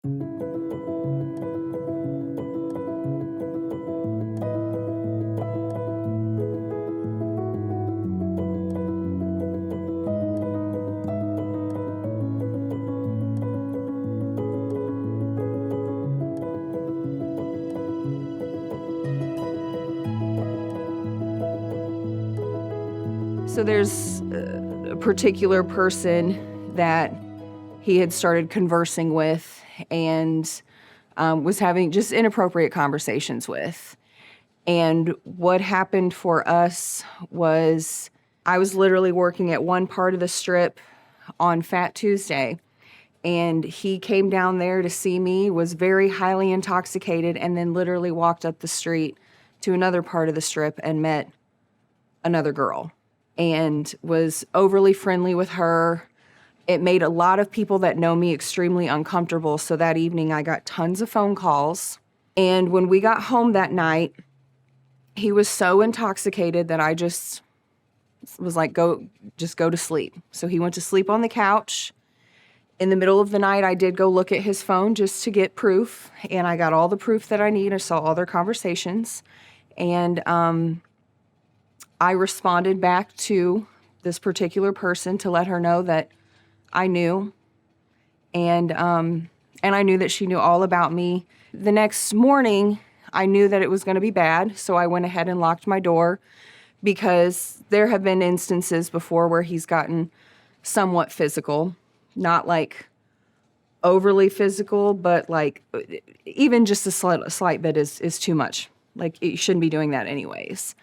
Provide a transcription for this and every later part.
So there's a particular person that he had started conversing with and was having just inappropriate conversations with. And what happened for us was I was literally working at one part of the strip on Fat Tuesday, and he came down there to see me, was very highly intoxicated, and then literally walked up the street to another part of the strip and met another girl and was overly friendly with her. It made a lot of people that know me extremely uncomfortable. So that evening I got tons of phone calls. And when we got home that night, he was so intoxicated that I just was like, go to sleep. So he went to sleep on the couch. In the middle of the night, I did go look at his phone just to get proof. And I got all the proof that I need. I saw all their conversations. And I responded back to this particular person to let her know that I knew, and I knew that she knew all about me. The next morning, I knew that it was going to be bad, so I went ahead and locked my door because there have been instances before where he's gotten somewhat physical, not like overly physical, but like even just a slight bit is too much. Like you shouldn't be doing that anyways.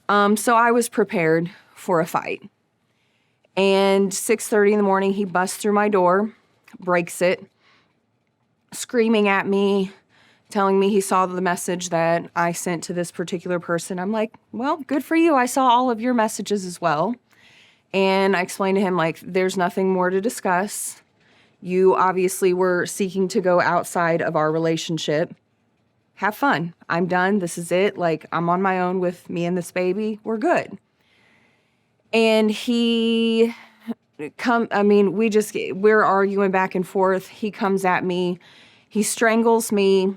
So I was prepared for a fight. And 6:30 in the morning, he busts through my door, breaks it, screaming at me, telling me he saw the message that I sent to this particular person. I'm like, well, good for you. I saw all of your messages as well. And I explained to him, like, there's nothing more to discuss. You obviously were seeking to go outside of our relationship. Have fun. I'm done. This is it. Like, I'm on my own with me and this baby. We're good. And we're arguing back and forth. He comes at me. He strangles me,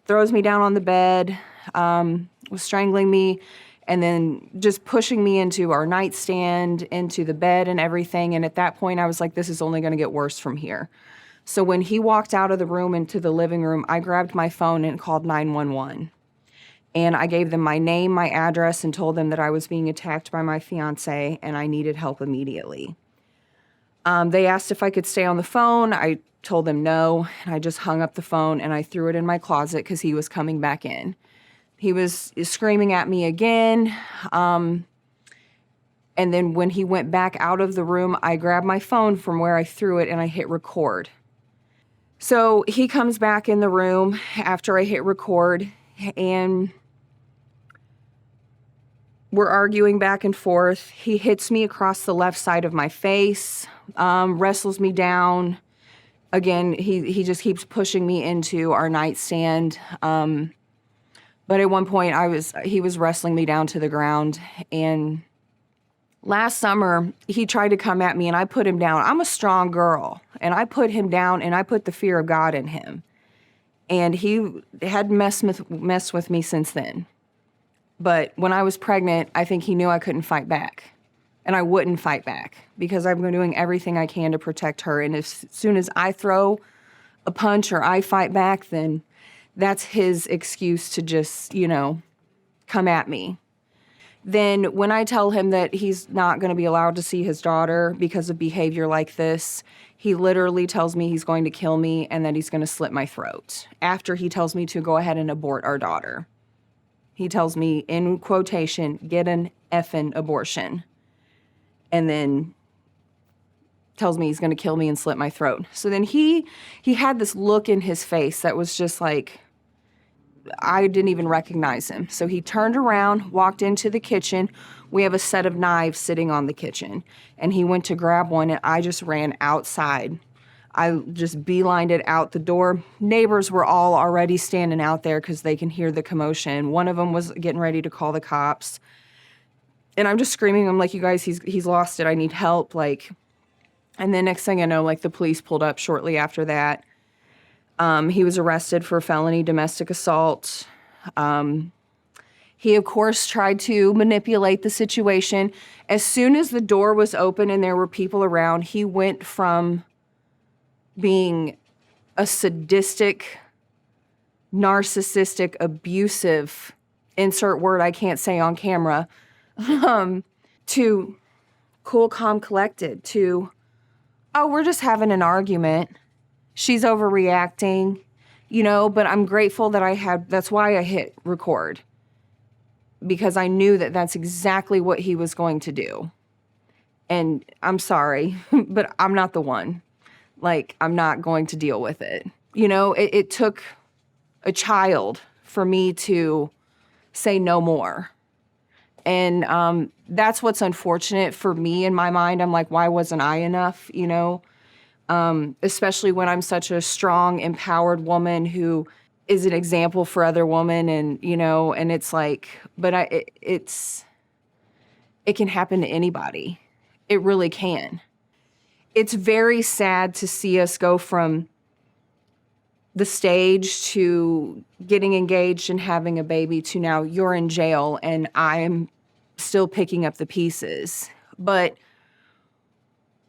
throws me down on the bed, was strangling me, and then just pushing me into our nightstand, into the bed and everything. And at that point, I was like, this is only going to get worse from here. So when he walked out of the room into the living room, I grabbed my phone and called 911. And I gave them my name, my address, and told them that I was being attacked by my fiance and I needed help immediately. They asked if I could stay on the phone. I told them no, and I just hung up the phone and I threw it in my closet because he was coming back in. He was screaming at me again. And then when he went back out of the room, I grabbed my phone from where I threw it and I hit record. So he comes back in the room after I hit record, and we're arguing back and forth. He hits me across the left side of my face, wrestles me down. Again, he just keeps pushing me into our nightstand. But at one point, he was wrestling me down to the ground. And last summer, he tried to come at me, and I put him down. I'm a strong girl, and I put him down, and I put the fear of God in him. And he had messed with me since then. But when I was pregnant, I think he knew I couldn't fight back. And I wouldn't fight back because I've been doing everything I can to protect her. And as soon as I throw a punch or I fight back, then that's his excuse to just, come at me. Then when I tell him that he's not going to be allowed to see his daughter because of behavior like this, he literally tells me he's going to kill me and that he's going to slit my throat after he tells me to go ahead and abort our daughter. He tells me, in quotation, get an effing abortion. And then tells me he's going to kill me and slit my throat. So then he had this look in his face that was just like, I didn't even recognize him. So he turned around, walked into the kitchen. We have a set of knives sitting on the kitchen. And he went to grab one, and I just ran outside. I just beelined it out the door. Neighbors were all already standing out there because they can hear the commotion. One of them was getting ready to call the cops. And I'm just screaming. I'm like, you guys, he's lost it. I need help. And then next thing I know, the police pulled up shortly after that. He was arrested for felony domestic assault. He, of course, tried to manipulate the situation. As soon as the door was open and there were people around, he went from being a sadistic, narcissistic, abusive, insert word I can't say on camera, to cool, calm, collected, to, oh, we're just having an argument. She's overreacting, but I'm grateful that that's why I hit record, because I knew that that's exactly what he was going to do. And I'm sorry, but I'm not the one. Like, I'm not going to deal with it. It took a child for me to say no more. And that's what's unfortunate for me in my mind. I'm like, why wasn't I enough, especially when I'm such a strong, empowered woman who is an example for other women. And, and it's like, but it can happen to anybody. It really can. It's very sad to see us go from the stage to getting engaged and having a baby to now you're in jail and I'm still picking up the pieces. But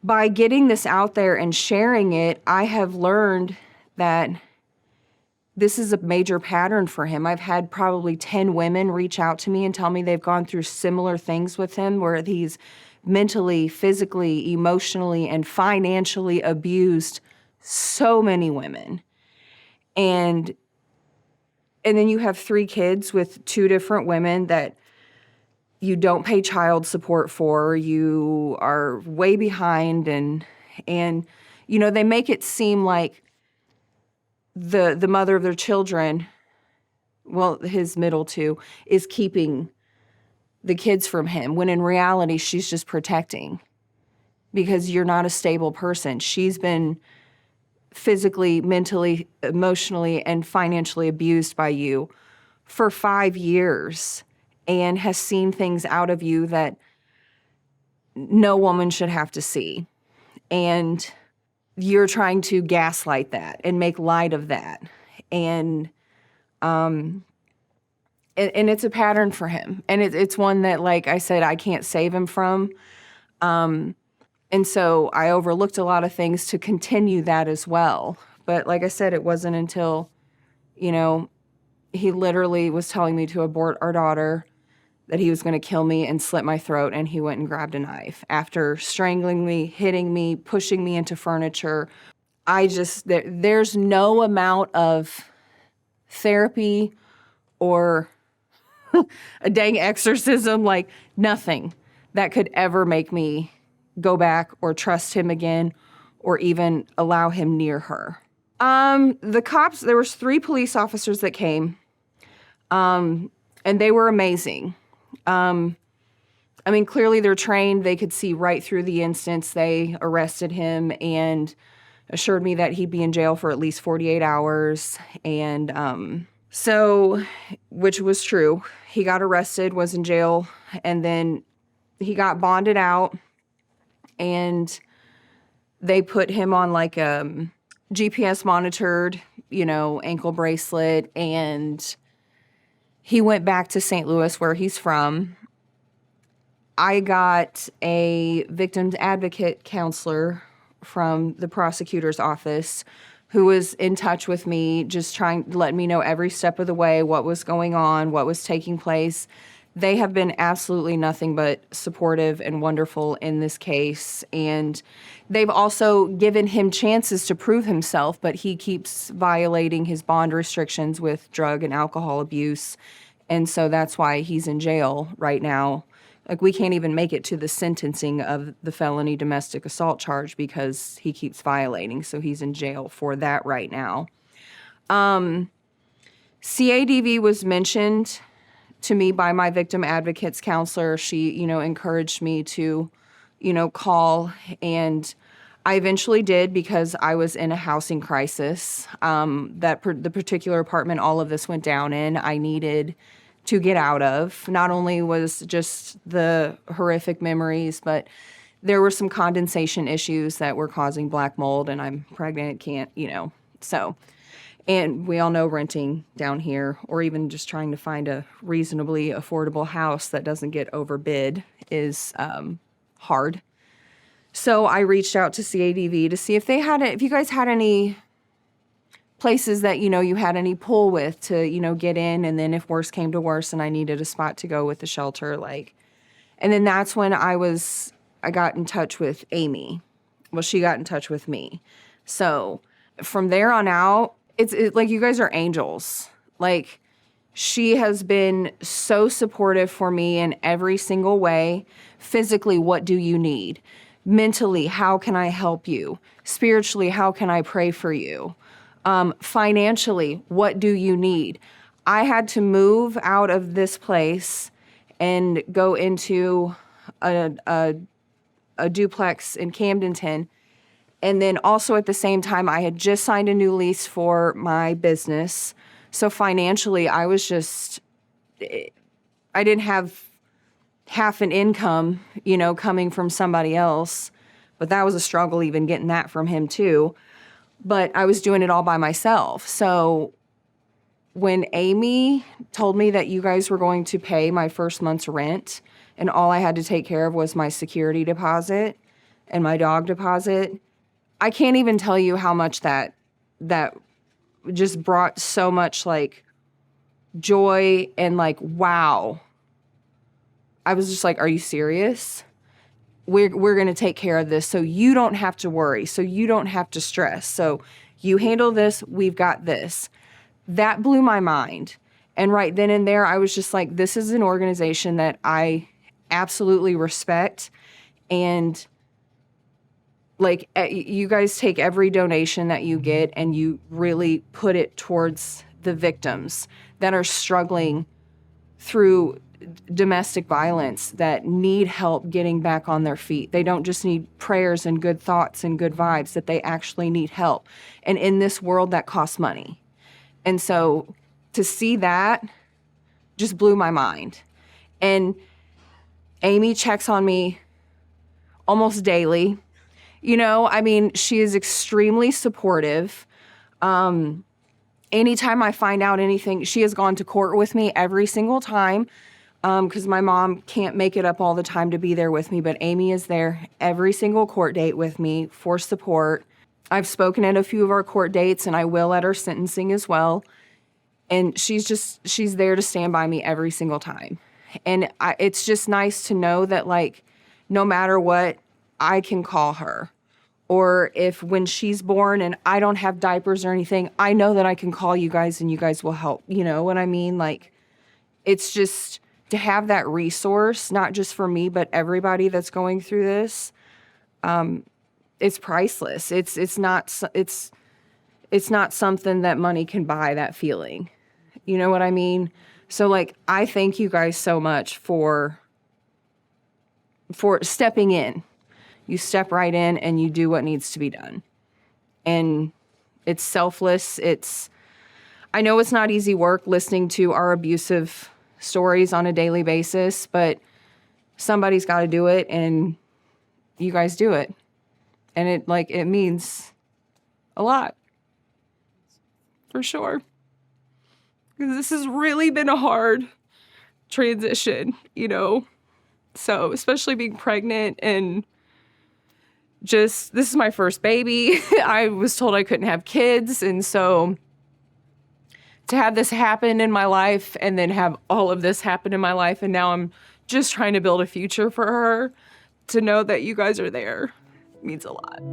by getting this out there and sharing it, I have learned that this is a major pattern for him. I've had probably 10 women reach out to me and tell me they've gone through similar things with him, where he's mentally, physically, emotionally, and financially abused so many women. And then you have 3 kids with 2 different women that you don't pay child support for. You are way behind, and they make it seem like the mother of their children, well, his middle 2, is keeping the kids from him, when in reality she's just protecting, because you're not a stable person. She's been physically, mentally, emotionally, and financially abused by you for 5 years and has seen things out of you that no woman should have to see. And you're trying to gaslight that and make light of that. And it's a pattern for him. And it's one that, like I said, I can't save him from. And so I overlooked a lot of things to continue that as well. But like I said, it wasn't until, he literally was telling me to abort our daughter, that he was going to kill me and slit my throat, and he went and grabbed a knife after strangling me, hitting me, pushing me into furniture. There's no amount of therapy or a dang exorcism, like nothing that could ever make me go back or trust him again or even allow him near her. The cops, there was 3 police officers that came, and they were amazing. Clearly they're trained. They could see right through the instance. They arrested him and assured me that he'd be in jail for at least 48 hours. And so, which was true. He got arrested, was in jail, and then he got bonded out, and they put him on like a GPS monitored, ankle bracelet, and he went back to St. Louis, where he's from. I got a victim's advocate counselor from the prosecutor's office who was in touch with me, just trying to let me know every step of the way what was going on, what was taking place. They have been absolutely nothing but supportive and wonderful in this case. And they've also given him chances to prove himself, but he keeps violating his bond restrictions with drug and alcohol abuse. And so that's why he's in jail right now. Like, we can't even make it to the sentencing of the felony domestic assault charge because he keeps violating. So he's in jail for that right now. CADV was mentioned to me by my victim advocates counselor. She, encouraged me to, call, and I eventually did because I was in a housing crisis. The particular apartment all of this went down in, I needed to get out of. Not only was just the horrific memories, but there were some condensation issues that were causing black mold, and I'm pregnant, can't, so And we all know renting down here, or even just trying to find a reasonably affordable house that doesn't get overbid, is hard. So I reached out to CADV to see if if you guys had any places that, you had any pull with to, get in. And then if worse came to worse and I needed a spot to go with the shelter, and then that's when I got in touch with Amy. Well, she got in touch with me. So from there on out, it's like you guys are angels. Like, she has been so supportive for me in every single way. Physically, what do you need? Mentally, how can I help you? Spiritually, how can I pray for you? Financially, what do you need? I had to move out of this place and go into a duplex in Camdenton. And then also at the same time, I had just signed a new lease for my business. So financially, I didn't have half an income, coming from somebody else. But that was a struggle even getting that from him too. But I was doing it all by myself. So when Amy told me that you guys were going to pay my first month's rent and all I had to take care of was my security deposit and my dog deposit, I can't even tell you how much that just brought so much joy and wow. I was just like, are you serious? We're going to take care of this so you don't have to worry, so you don't have to stress. So you handle this, we've got this. That blew my mind. And right then and there, I was just like, this is an organization that I absolutely respect. And you guys take every donation that you get and you really put it towards the victims that are struggling through domestic violence, that need help getting back on their feet. They don't just need prayers and good thoughts and good vibes, that they actually need help. And in this world, that costs money. And so to see that just blew my mind. And Amy checks on me almost daily. She is extremely supportive. Anytime I find out anything, she has gone to court with me every single time, because my mom can't make it up all the time to be there with me, but Amy is there every single court date with me for support. I've spoken at a few of our court dates, and I will at our sentencing as well. And she's there to stand by me every single time. And it's just nice to know that, no matter what, I can call her. Or if when she's born and I don't have diapers or anything, I know that I can call you guys and you guys will help. You know what I mean? It's just to have that resource, not just for me, but everybody that's going through this. It's priceless. It's not something that money can buy, that feeling. You know what I mean? So I thank you guys so much for stepping in. You step right in and you do what needs to be done. And it's selfless. I know it's not easy work listening to our abusive stories on a daily basis, but somebody's got to do it, and you guys do it. And it means a lot. For sure. Because this has really been a hard transition, So, especially being pregnant and this is my first baby. I was told I couldn't have kids. And so to have this happen in my life and then have all of this happen in my life, and now I'm just trying to build a future for her, to know that you guys are there means a lot.